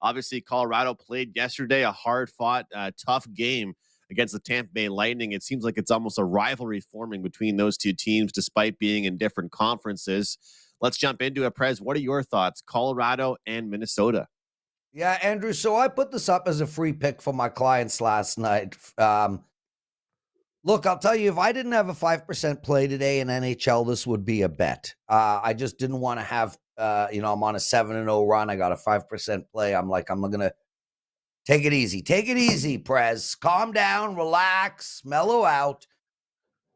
Obviously, Colorado played yesterday, a hard-fought, tough game against the Tampa Bay Lightning. It seems like it's almost a rivalry forming between those two teams, despite being in different conferences. Let's jump into it, Prez. What are your thoughts? Colorado and Minnesota. Yeah, Andrew. So I put this up as a free pick for my clients last night. Look, I'll tell you, if I didn't have a 5% play today in NHL, this would be a bet. I just didn't want to have, I'm on a 7-0 run. I got a 5% play. I'm going to take it easy. Take it easy, Prez. Calm down, relax, mellow out.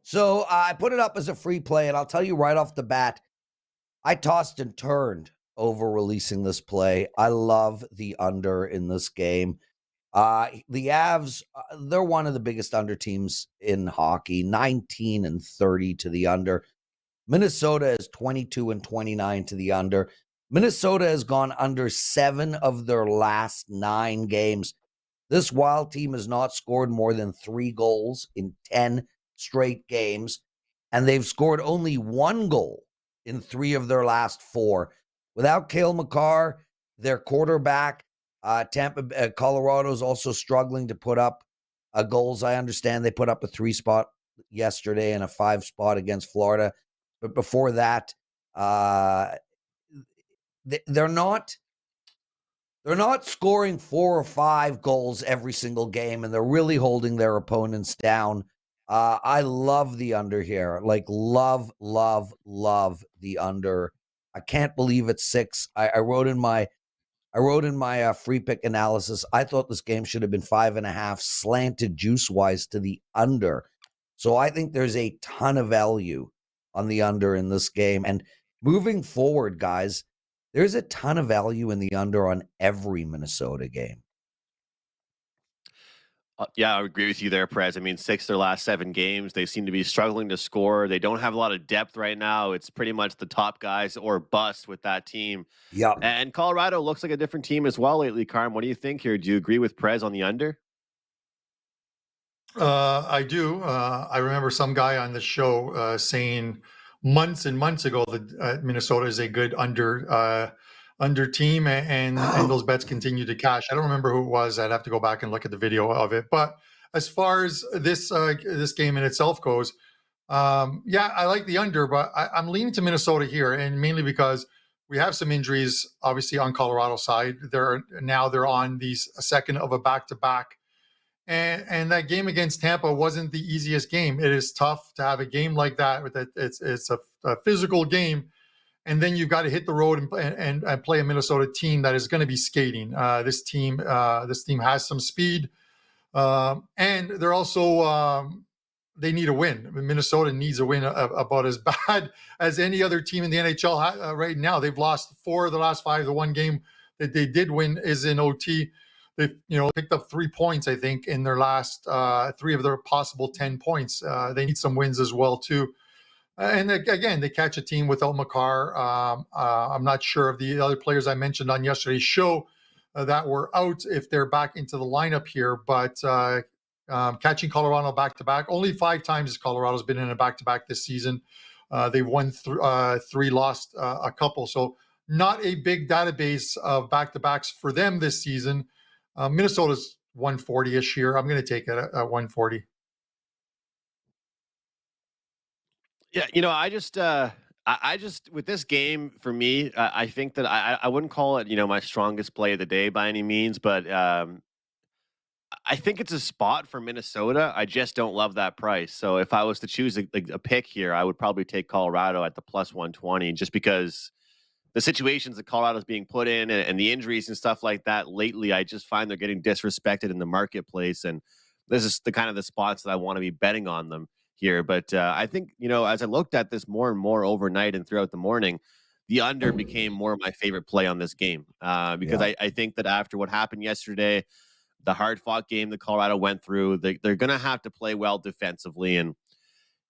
So I put it up as a free play, and I'll tell you right off the bat, I tossed and turned over releasing this play. I love the under in this game. The Avs, they're one of the biggest under teams in hockey, 19-30 to the under. Minnesota is 22-29 to the under. Minnesota has gone under 7 of their last 9 games. This Wild team has not scored more than 3 goals in 10 straight games, and they've scored only 1 goal in 3 of their last 4. Without Cale Makar, their quarterback, Colorado is also struggling to put up goals. I understand they put up a 3 spot yesterday and a 5 spot against Florida, but before that, they're not scoring 4 or 5 goals every single game, and they're really holding their opponents down. I love the under here. Like, love the under. I can't believe it's 6. I wrote in my free pick analysis, I thought this game should have been 5.5 slanted juice-wise to the under. So I think there's a ton of value on the under in this game. And moving forward, guys, there's a ton of value in the under on every Minnesota game. Yeah, I agree with you there, Prez. I mean, 6 of their last 7 games, they seem to be struggling to score. They don't have a lot of depth right now. It's pretty much the top guys or bust with that team. Yeah. And Colorado looks like a different team as well lately, Carm. What do you think here? Do you agree with Prez on the under? I do. I remember some guy on the show saying months and months ago that Minnesota is a good under team, and those bets continue to cash. I don't remember who it was. I'd have to go back and look at the video of it. But as far as this game in itself goes, yeah, I like the under, but I'm leaning to Minnesota here, and mainly because we have some injuries, obviously on Colorado's side. They're on a second of a back-to-back. And that game against Tampa wasn't the easiest game. It is tough to have a game like that. It's a physical game, and then you've got to hit the road and play a Minnesota team that is going to be skating. This team has some speed, and they're also they need a win. Minnesota needs a win about as bad as any other team in the NHL right now. They've lost 4 of the last 5. The one game that they did win is in OT. They've picked up 3 points, I think, in their last 3 of their possible 10 points. They need some wins as well, too. And again, they catch a team without Makar. I'm not sure of the other players I mentioned on yesterday's show that were out, if they're back into the lineup here. But catching Colorado back-to-back, only 5 times Colorado's been in a back-to-back this season. They've won 3, lost a couple. So not a big database of back-to-backs for them this season. Minnesota's 140-ish here. I'm going to take it at 140. Yeah, I just with this game, for me, I think that I wouldn't call it, my strongest play of the day by any means, but I think it's a spot for Minnesota. I just don't love that price. So if I was to choose a pick here, I would probably take Colorado at the plus 120, just because the situations that Colorado's being put in and the injuries and stuff like that lately, I just find they're getting disrespected in the marketplace. And this is the kind of the spots that I want to be betting on them here. But I think, as I looked at this more and more overnight and throughout the morning, the under became more of my favorite play on this game because I think that after what happened yesterday, the hard-fought game that Colorado went through, they're going to have to play well defensively. And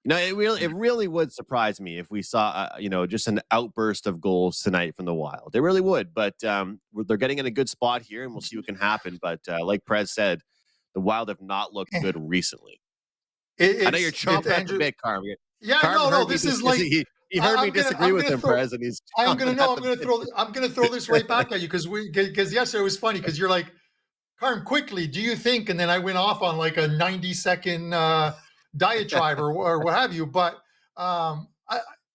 it really would surprise me if we saw, just an outburst of goals tonight from the Wild. It really would, but they're getting in a good spot here, and we'll see what can happen. But like Prez said, the Wild have not looked good recently. I know you're chomping at the bit, Carmine. Yeah, Carmine no, this is like He heard me disagree I'm with gonna him, throw Prez, and he's I'm gonna chomping no, at I'm the gonna bit. throw this right back at you because yesterday it was funny because you're like, Carm, quickly, do you think? And then I went off on like a 90-second diatribe or what have you. But I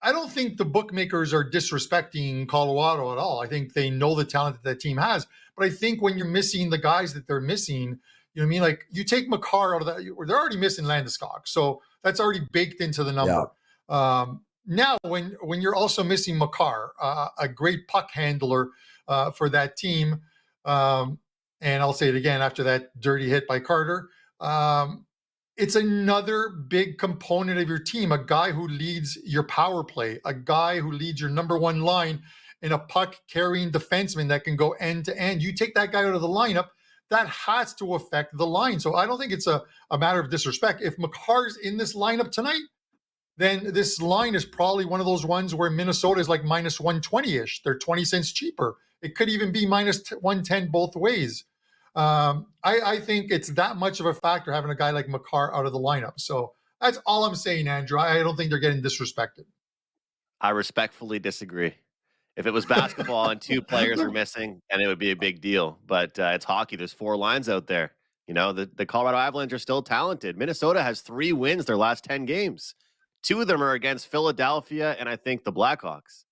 don't think the bookmakers are disrespecting Colorado at all. I think they know the talent that team has. But I think when you're missing the guys that they're missing, you know what I mean? Like you take McCarr out of that, they're already missing Landeskog. So that's already baked into the Yeah. number. Now, when you're also missing Makar, a great puck handler for that team, and I'll say it again after that dirty hit by Carter, it's another big component of your team. A guy who leads your power play, a guy who leads your number one line, and a puck carrying defenseman that can go end to end. You take that guy out of the lineup, that has to affect the line. So I don't think it's a matter of disrespect. If Makar's in this lineup tonight, then this line is probably one of those ones where Minnesota is like minus 120-ish. They're 20 cents cheaper. It could even be minus 110 both ways. I think it's that much of a factor having a guy like Makar out of the lineup. So that's all I'm saying, Andrew. I don't think they're getting disrespected. I respectfully disagree. If it was basketball and 2 players are missing, then it would be a big deal. But it's hockey. There's 4 lines out there. You know, the Colorado Avalanche are still talented. Minnesota has 3 wins their last 10 games. 2 of them are against Philadelphia and I think the Blackhawks.